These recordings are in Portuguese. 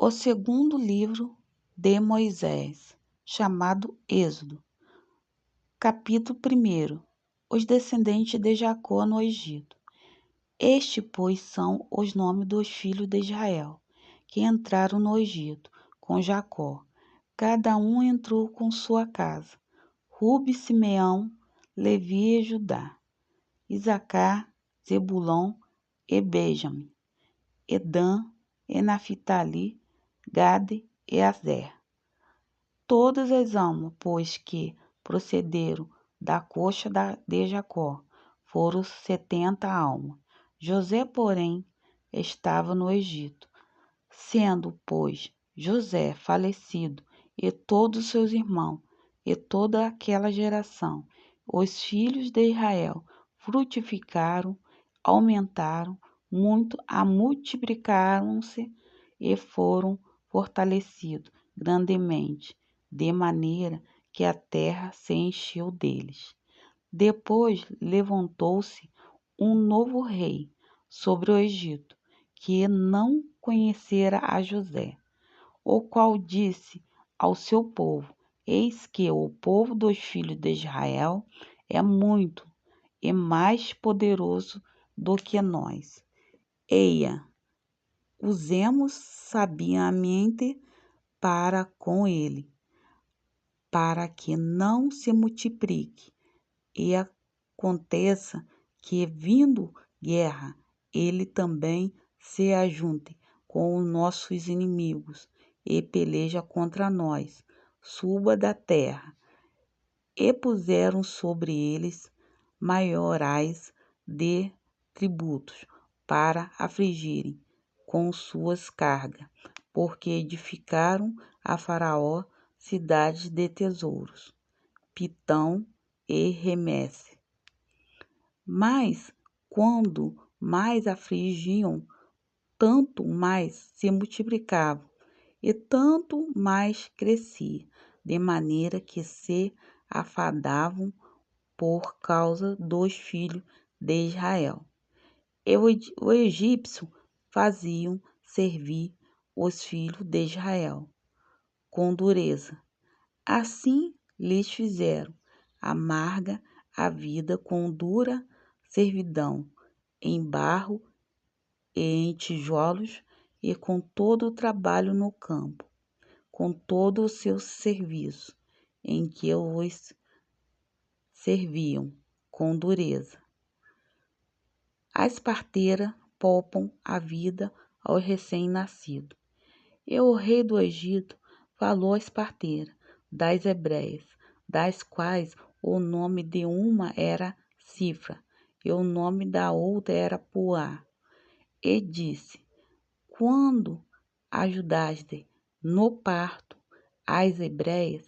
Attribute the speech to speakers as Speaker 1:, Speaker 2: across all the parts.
Speaker 1: O segundo livro de Moisés, chamado Êxodo. Capítulo 1. Os descendentes de Jacó no Egito. Estes, pois, são os nomes dos filhos de Israel, que entraram no Egito com Jacó. Cada um entrou com sua casa. Ruben, Simeão, Levi e Judá. Isacar, Zebulon e Benjamim. E Dan e Naphtali, Gade e Aser. Todas as almas, pois, que procederam da coxa de Jacó, foram 70 almas. José, porém, estava no Egito. Sendo, pois, José falecido, e todos seus irmãos, e toda aquela geração, os filhos de Israel frutificaram, aumentaram muito, multiplicaram-se e foram fortalecidos grandemente, de maneira que a terra se encheu deles. Depois levantou-se um novo rei sobre o Egito, que não conhecera a José, o qual disse ao seu povo: Eis que o povo dos filhos de Israel é muito e mais poderoso do que nós. Eia, usemos sabiamente para com ele, para que não se multiplique, e aconteça que, vindo guerra, ele também se ajunte com os nossos inimigos e peleja contra nós, suba da terra. E puseram sobre eles maiorais de tributos para afligirem com suas cargas, porque edificaram a Faraó cidades de tesouros, Pitão e Remesse. Mas, quando mais afligiam, tanto mais se multiplicavam, e tanto mais crescia, de maneira que se afadavam por causa dos filhos de Israel. E o egípcio faziam servir os filhos de Israel com dureza. Assim lhes fizeram amarga a vida com dura servidão, em barro e em tijolos, e com todo o trabalho no campo, com todo o seu serviço, em que os serviam com dureza. As parteiras poupam a vida ao recém-nascido. E o rei do Egito falou às parteiras das hebreias, das quais o nome de uma era Cifra, e o nome da outra era Puá, e disse: Quando ajudaste no parto as hebreias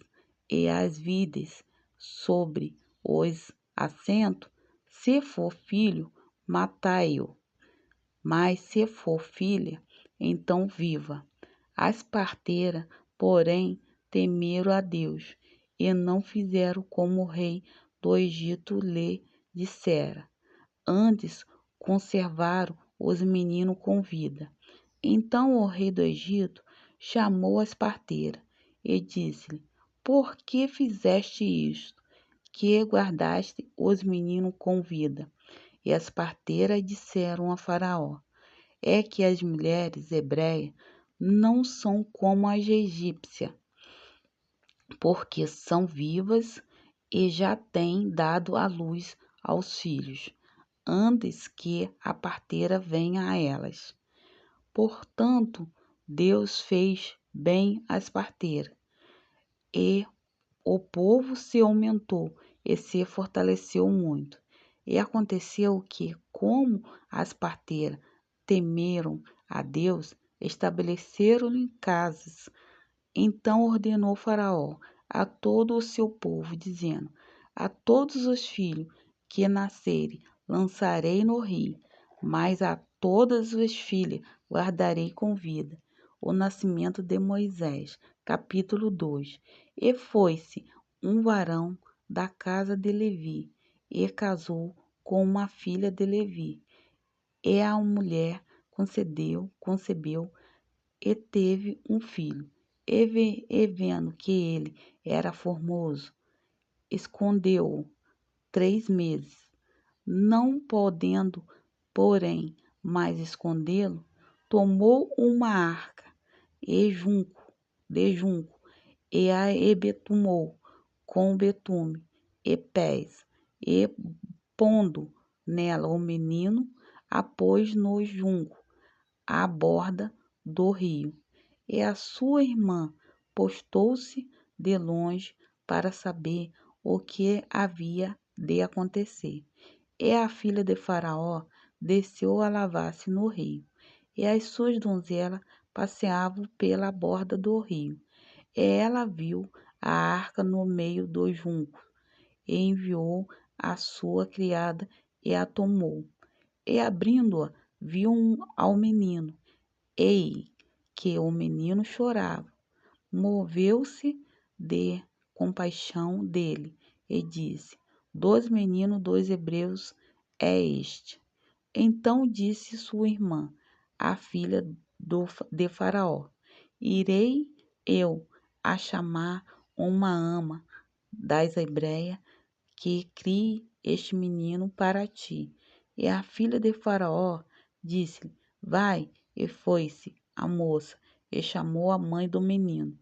Speaker 1: e as vides sobre os assentos, se for filho, matai-o, mas se for filha, então viva. As parteiras, porém, temeram a Deus e não fizeram como o rei do Egito lhe dissera. Antes, conservaram os meninos com vida. Então o rei do Egito chamou as parteiras e disse-lhe: Por que fizeste isto, que guardaste os meninos com vida? E as parteiras disseram a Faraó: É que as mulheres hebreias não são como as egípcias, porque são vivas e já têm dado à luz aos filhos, antes que a parteira venha a elas. Portanto, Deus fez bem às parteiras, e o povo se aumentou e se fortaleceu muito. E aconteceu que, como as parteiras temeram a Deus, estabeleceram-lhe casas. Então ordenou Faraó a todo o seu povo, dizendo: A todos os filhos que nascerem lançarei no rio, mas a todas as filhas guardarei com vida. O nascimento de Moisés, capítulo 2. E foi-se um varão da casa de Levi, e casou com uma filha de Levi. E a mulher concebeu e teve um filho. E vendo que ele era formoso, escondeu-o 3 meses. Não podendo, porém, mais escondê-lo, tomou uma arca de junco e a ebetumou com betume e pés, e pondo nela o menino, a pôs no junco, à borda do rio. E a sua irmã postou-se de longe para saber o que havia de acontecer. E a filha de Faraó desceu a lavar-se no rio, e as suas donzelas passeavam pela borda do rio. E ela viu a arca no meio dos juncos, e enviou a sua criada e a tomou. E abrindo-a, viu ao menino, e que o menino chorava. Moveu-se de compaixão dele e disse: Dos meninos dos hebreus é este. Então disse sua irmã, a filha de Faraó: Irei eu a chamar uma ama das hebreias que crie este menino para ti. E a filha de Faraó disse-lhe: Vai. E foi-se a moça e chamou a mãe do menino.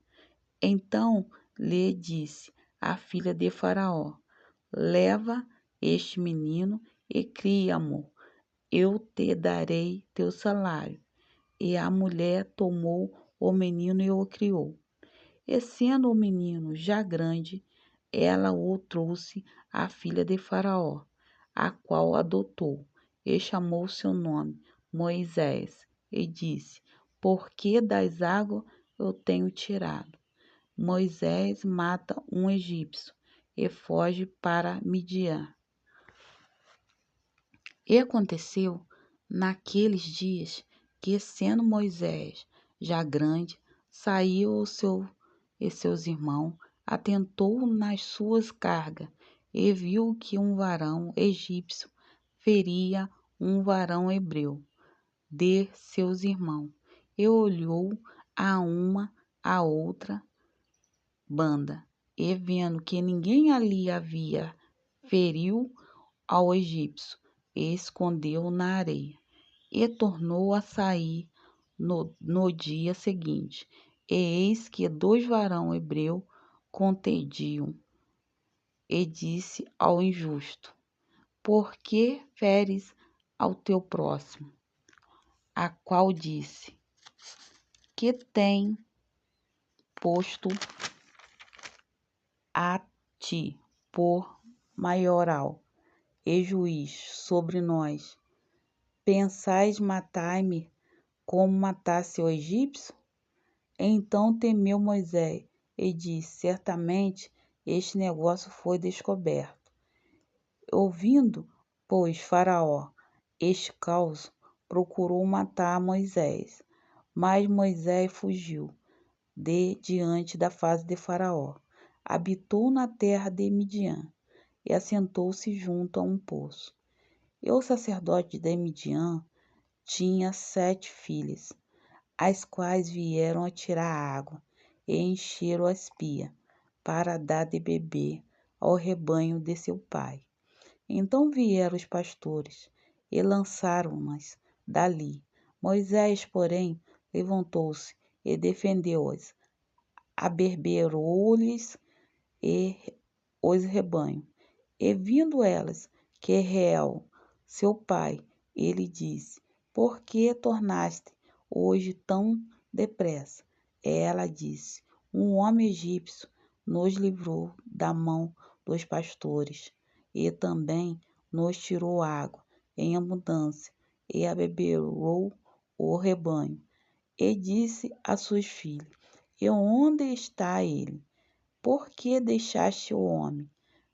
Speaker 1: Então lhe disse a filha de Faraó: Leva este menino e cria-mo, eu te darei teu salário. E a mulher tomou o menino e o criou. E sendo o menino já grande, ela o trouxe à filha de Faraó, a qual adotou, e chamou seu nome Moisés, e disse: Por que das águas eu tenho tirado? Moisés mata um egípcio e foge para Midian. E aconteceu naqueles dias que, sendo Moisés já grande, saiu e seus irmãos, atentou nas suas cargas, e viu que um varão egípcio feria um varão hebreu de seus irmãos, e olhou a uma a outra banda, e vendo que ninguém ali havia, feriu ao egípcio e escondeu na areia. E tornou a sair no dia seguinte, e eis que 2 varões hebreus contendiam, e disse ao injusto: Por que feres ao teu próximo? A qual disse: Que tem posto a ti por maioral e juiz sobre nós? Pensais matar-me como matasse o egípcio? Então temeu Moisés e disse: Certamente este negócio foi descoberto. Ouvindo, pois, Faraó este caos, procurou matar Moisés. Mas Moisés fugiu de diante da face de Faraó. Habitou na terra de Midian e assentou-se junto a um poço. E o sacerdote de Midian tinha 7 filhas, as quais vieram a tirar água e encheram as pias para dar de beber ao rebanho de seu pai. Então vieram os pastores e lançaram-nas dali. Moisés, porém, levantou-se e defendeu-as, aberberou-lhes e os rebanhos. E vindo elas que Reuel, seu pai, ele disse: Por que tornaste hoje tão depressa? Ela disse: Um homem egípcio nos livrou da mão dos pastores, e também nos tirou água em abundância, e abeberou o rebanho. E disse a suas filhas: E onde está ele? Por que deixaste o homem?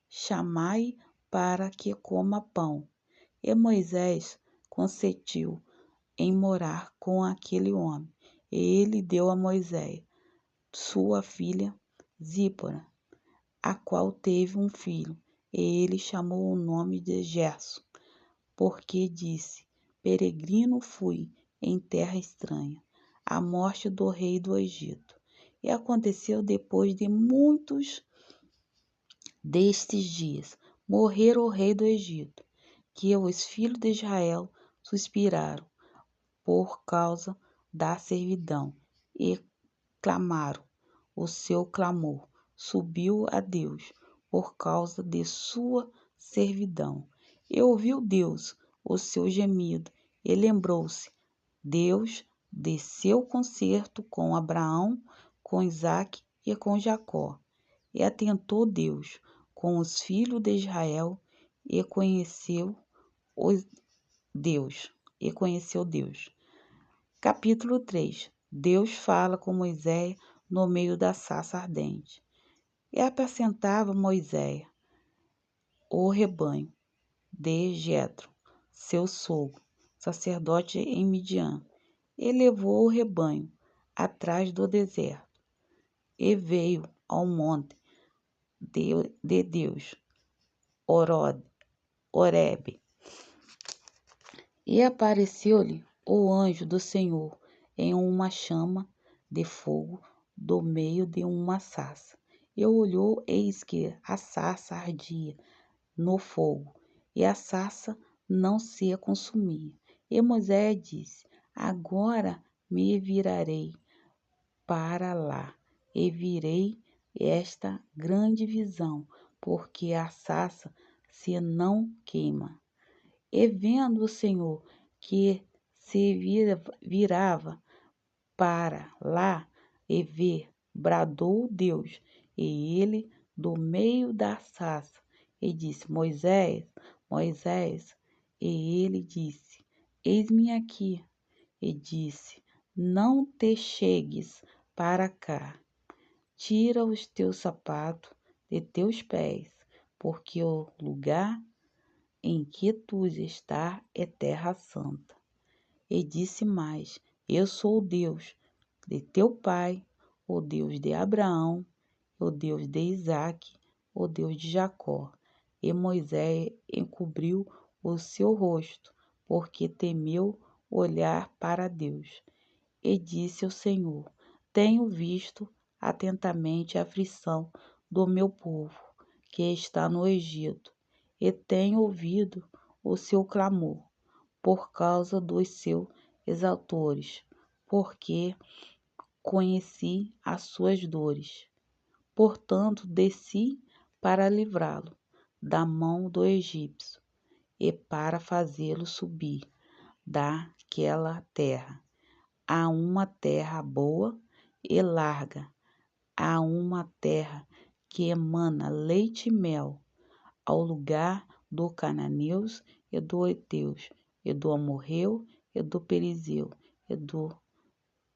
Speaker 1: Chamai para que coma pão. E Moisés consentiu em morar com aquele homem. E ele deu a Moisés sua filha Zípora, a qual teve um filho, e ele chamou o nome de Gerson, porque disse: Peregrino fui em terra estranha. a morte do rei do Egito. E aconteceu depois de muitos destes dias, morrer o rei do Egito, que os filhos de Israel suspiraram por causa da servidão e clamaram o seu clamor. Subiu a Deus por causa de sua servidão. E ouviu Deus o seu gemido e lembrou-se. Deus de seu concerto com Abraão, com Isaque e com Jacó. E atentou Deus com os filhos de Israel e conheceu os Deus. E conheceu Deus. Capítulo 3. Deus fala com Moisés no meio da sarça ardente. E apacentava Moisés o rebanho de Jetro, seu sogro, sacerdote em Midian. E levou o rebanho atrás do deserto. E veio ao monte de Deus, Horebe. E apareceu-lhe o anjo do Senhor em uma chama de fogo do meio de uma sarça. E olhou, eis que a sarça ardia no fogo, e a sarça não se consumia. E Moisés disse: Agora me virarei para lá, e virei esta grande visão, porque a sarça se não queima. E vendo o Senhor que se virava para lá e ver, bradou Deus, e ele do meio da sarça, e disse: Moisés, Moisés. E ele disse: Eis-me aqui. E disse: Não te chegues para cá. Tira os teus sapatos de teus pés, porque o lugar em que tu estás é terra santa. E disse mais: Eu sou o Deus de teu pai, o Deus de Abraão, o Deus de Isaque, o Deus de Jacó. E Moisés encobriu o seu rosto, porque temeu olhar para Deus. E disse ao Senhor: Tenho visto atentamente a aflição do meu povo, que está no Egito, e tenho ouvido o seu clamor por causa dos seus exaltores, porque conheci as suas dores. Portanto, desci para livrá-lo da mão do egípcio e para fazê-lo subir daquela terra a uma terra boa e larga, a uma terra que emana leite e mel, ao lugar do cananeus e do heteus, e do amorreu, e do perizeu, e do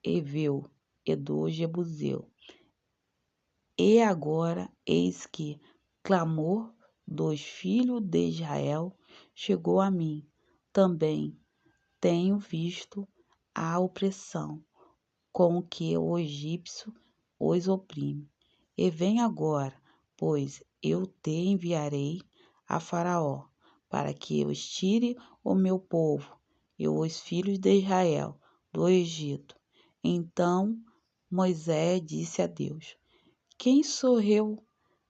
Speaker 1: heveu, e do jebuseu. E agora, eis que clamor dos filhos de Israel chegou a mim. Também tenho visto a opressão com que o egípcio os oprime. E vem agora, pois eu te enviarei a Faraó, para que os tire o meu povo e os filhos de Israel do Egito. Então Moisés disse a Deus: Quem sou eu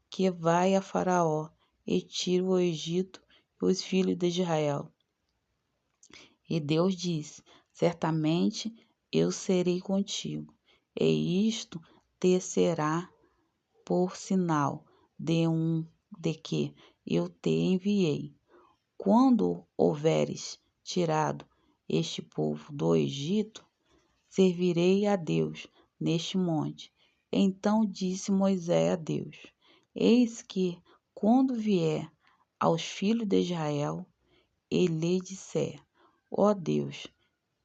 Speaker 1: que vai a Faraó e tire o Egito e os filhos de Israel? E Deus disse: Certamente eu serei contigo, e isto te será por sinal de que eu te enviei. Quando houveres tirado este povo do Egito, servirei a Deus neste monte. Então disse Moisés a Deus: Eis que, quando vier aos filhos de Israel, e lhe disser: Ó Deus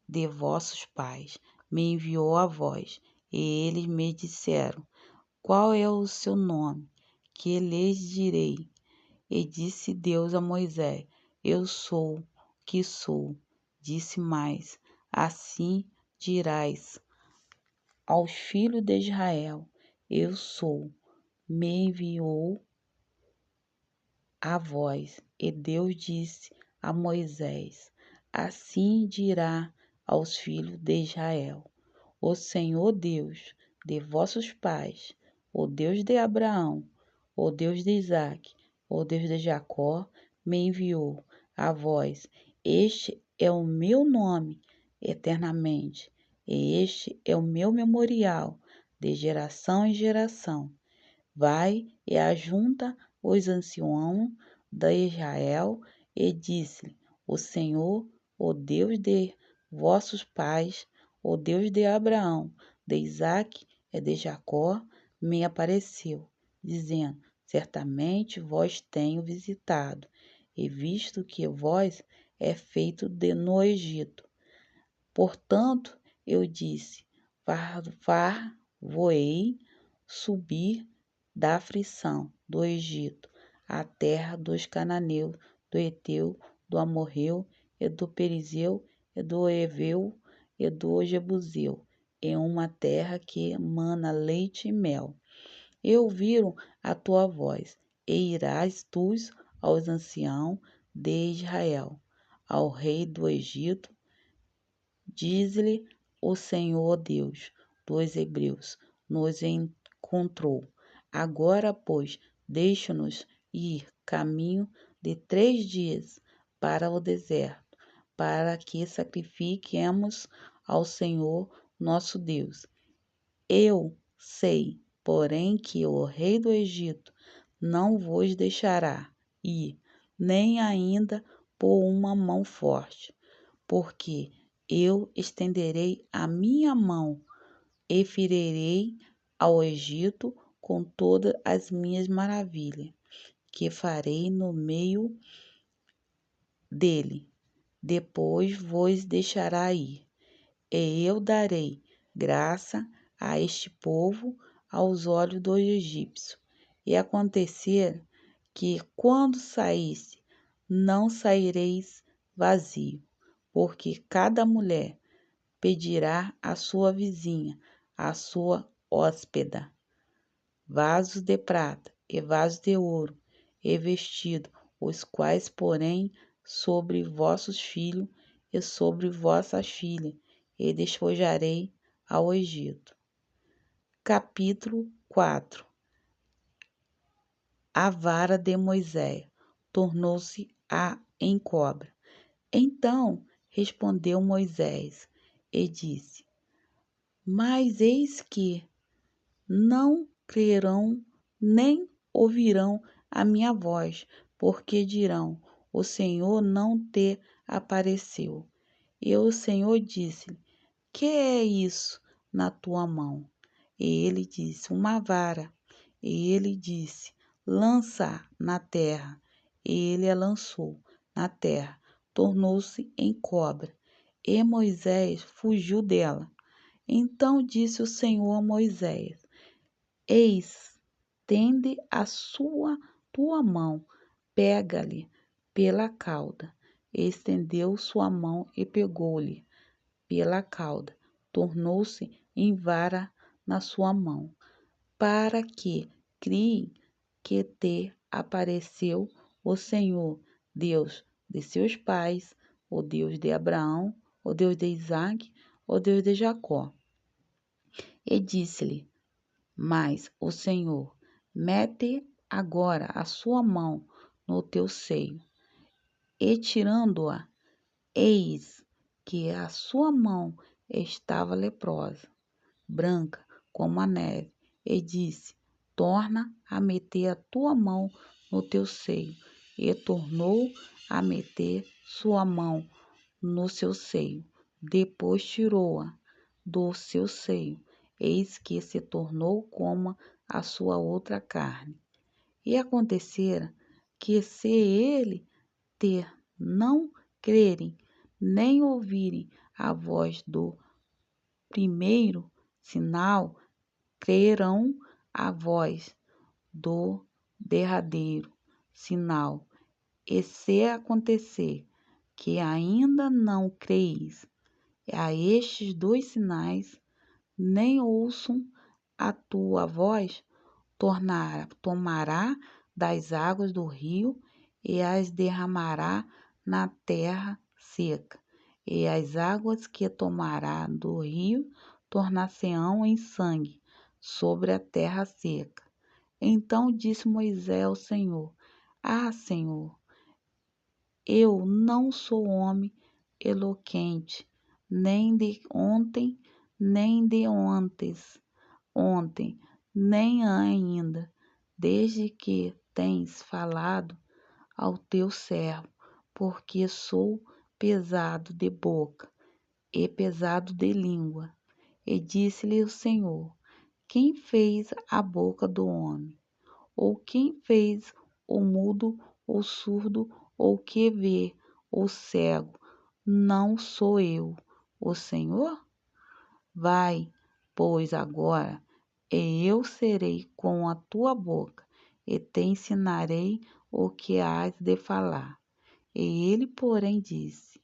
Speaker 1: de vossos pais, me enviou a vós, e eles me disseram: Qual é o seu nome? Que lhes direi? E disse Deus a Moisés: Eu sou que sou. Disse mais: Assim dirás aos filhos de Israel: Eu sou, me enviou a vós. E Deus disse a Moisés: Assim dirá aos filhos de Israel: o Senhor Deus de vossos pais, o Deus de Abraão, o Deus de Isaque, o Deus de Jacó, me enviou a vós. Este é o meu nome eternamente, e este é o meu memorial de geração em geração. Vai e ajunta os anciãos de Israel e disse-lhe: O Senhor, o Deus de vossos pais, o Deus de Abraão, de Isaque e de Jacó, me apareceu, dizendo: Certamente vós tenho visitado, e visto que vós é feito no Egito. Portanto, eu disse: Far-vos-ei subir da aflição do Egito, a terra dos cananeus, do Heteu, do Amorreu, e do Perizeu, e do Eveu, e do Jebuseu, em uma terra que mana leite e mel. E ouviram a tua voz, e irás tu aos anciãos de Israel, ao rei do Egito, diz-lhe: o Senhor Deus dos Hebreus nos encontrou. Agora, pois, deixa-nos ir caminho de 3 dias para o deserto, para que sacrifiquemos ao Senhor nosso Deus. Eu sei, porém, que o rei do Egito não vos deixará ir, nem ainda por uma mão forte, porque eu estenderei a minha mão e ferirei ao Egito com todas as minhas maravilhas, que farei no meio dele. Depois vos deixará ir, e eu darei graça a este povo aos olhos dos egípcios. E acontecer que, quando saísse, não saireis vazio, porque cada mulher pedirá à sua vizinha, à sua hóspeda, vasos de prata e vasos de ouro, e vestido, os quais porém sobre vossos filhos e sobre vossas filhas, e despojarei ao Egito. Capítulo 4. A vara de Moisés tornou-se em cobra. Então respondeu Moisés e disse: Mas eis que não crerão nem ouvirão a minha voz, porque dirão: o Senhor não te apareceu. E o Senhor disse-lhe: que é isso na tua mão? E ele disse: uma vara. E ele disse: lança na terra. E ele a lançou na terra, tornou-se em cobra. E Moisés fugiu dela. Então disse o Senhor a Moisés: Eis, tende tua mão, pega-lhe pela cauda. E estendeu sua mão e pegou-lhe pela cauda, tornou-se em vara na sua mão, para que criem que te apareceu o Senhor, Deus de seus pais, o Deus de Abraão, o Deus de Isaque, o Deus de Jacó. E disse-lhe: Mas o Senhor, mete agora a sua mão no teu seio. E tirando-a, eis que a sua mão estava leprosa, branca como a neve. E disse: torna a meter a tua mão no teu seio. E tornou a meter sua mão no seu seio. Depois tirou-a do seu seio. Eis que se tornou como a sua outra carne. E acontecera que, se ele não crerem, nem ouvirem a voz do primeiro sinal, crerão a voz do derradeiro sinal. E se acontecer que ainda não creis a estes 2 sinais, nem ouçam a tua voz, tomará das águas do rio e as derramará na terra seca. E as águas que tomará do rio tornar-se-ão em sangue sobre a terra seca. Então disse Moisés ao Senhor: Ah, Senhor, eu não sou homem eloquente, nem de ontem, nem de ontem, nem ainda, desde que tens falado ao teu servo, porque sou pesado de boca e pesado de língua. E disse-lhe o Senhor: Quem fez a boca do homem? Ou quem fez o mudo, ou surdo, ou que vê, ou cego? Não sou eu, o Senhor? Vai, pois agora, e eu serei com a tua boca, e te ensinarei o que hás de falar. E ele, porém, disse: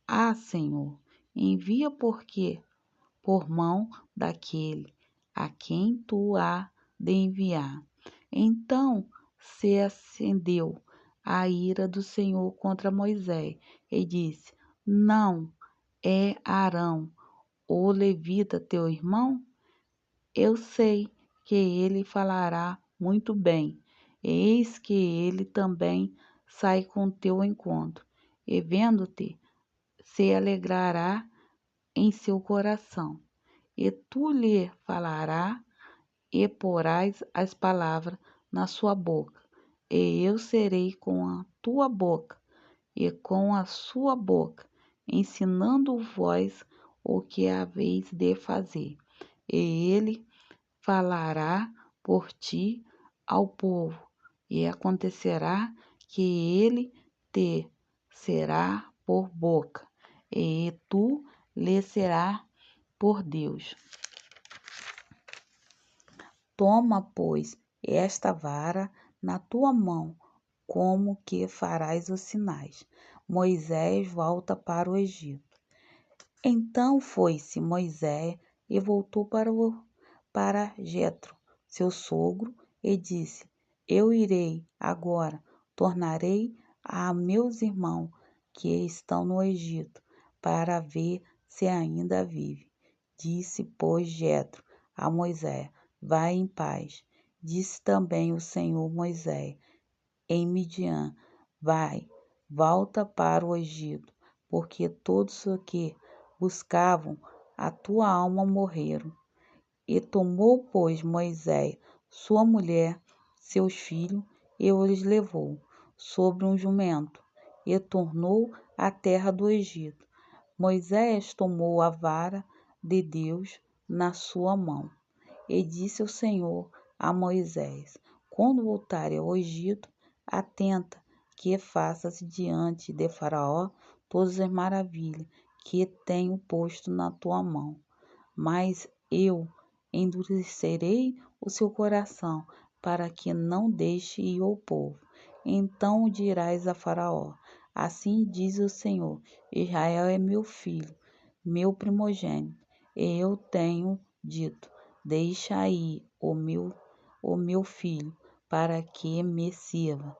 Speaker 1: Ah, Senhor, envia por mão daquele a quem tu há de enviar. Então se acendeu a ira do Senhor contra Moisés e disse: Não é Arão, o levita teu irmão? Eu sei que ele falará muito bem. Eis que ele também sai com teu encontro, e vendo-te, se alegrará em seu coração. E tu lhe falarás e porás as palavras na sua boca. E eu serei com a tua boca e com a sua boca, ensinando vós o que haveis de fazer. E ele falará por ti ao povo, e acontecerá que ele te será por boca, e tu lhe serás por Deus. Toma, pois, esta vara na tua mão, como que farás os sinais. Moisés volta para o Egito. Então foi-se Moisés e voltou para Jetro, seu sogro, e disse: Eu irei agora, tornarei a meus irmãos que estão no Egito, para ver se ainda vive. Disse, pois, Jetro a Moisés: Vai em paz. Disse também o Senhor Moisés em Midian: Vai, volta para o Egito, porque todos os que buscavam a tua alma morreram. E tomou, pois, Moisés sua mulher, seus filhos, e os levou sobre um jumento, e tornou à terra do Egito. Moisés tomou a vara de Deus na sua mão. E disse o Senhor a Moisés: Quando voltares ao Egito, atenta que faças diante de Faraó todas as maravilhas que tenho posto na tua mão. Mas eu endurecerei o seu coração, para que não deixe ir o povo. Então dirás a Faraó: Assim diz o Senhor: Israel é meu filho, meu primogênito, e eu tenho dito: Deixa ir o meu filho, para que me sirva.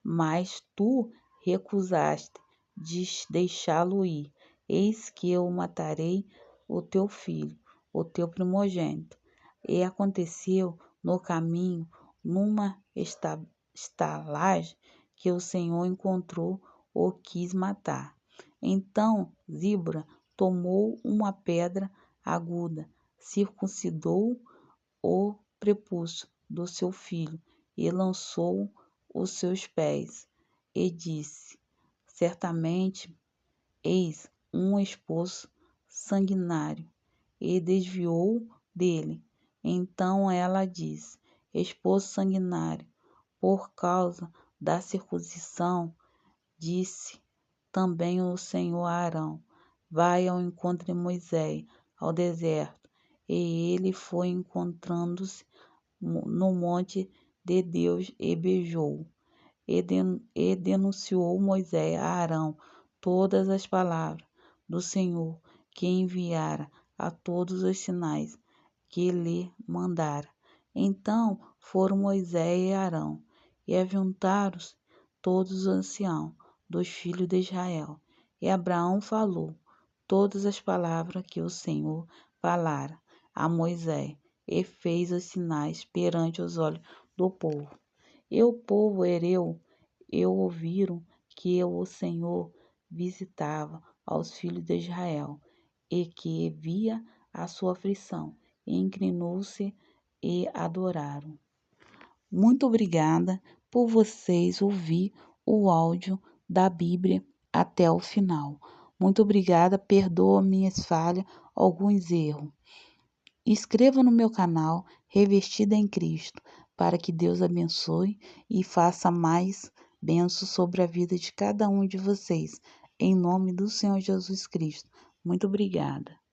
Speaker 1: Mas tu recusaste de deixá-lo ir. Eis que eu matarei o teu filho, o teu primogênito. E aconteceu no caminho, numa estalagem, que o Senhor encontrou o quis matar. Então Zibra tomou uma pedra aguda, circuncidou o prepúcio do seu filho e lançou os seus pés, e disse: Certamente eis um esposo sanguinário, e desviou dele. Então ela disse: Esposo sanguinário, por causa da circuncisão, disse também o Senhor a Arão: Vai ao encontro de Moisés ao deserto. E ele foi encontrando-se no monte de Deus e beijou. E denunciou Moisés a Arão todas as palavras do Senhor que enviara a todos os sinais que lhe mandara. Então foram Moisés e Arão, e ajuntaram-se todos os anciãos dos filhos de Israel. E Abraão falou todas as palavras que o Senhor falara. a Moisés e fez os sinais perante os olhos do povo. E o povo hereu e ouviram que o Senhor visitava aos filhos de Israel e que via a sua aflição, e inclinou-se e adoraram. Muito obrigada por vocês ouvir o áudio da Bíblia até o final. Muito obrigada, perdoa minhas falhas, alguns erros. Inscreva no meu canal Revestida em Cristo, para que Deus abençoe e faça mais bênçãos sobre a vida de cada um de vocês. Em nome do Senhor Jesus Cristo. Muito obrigada.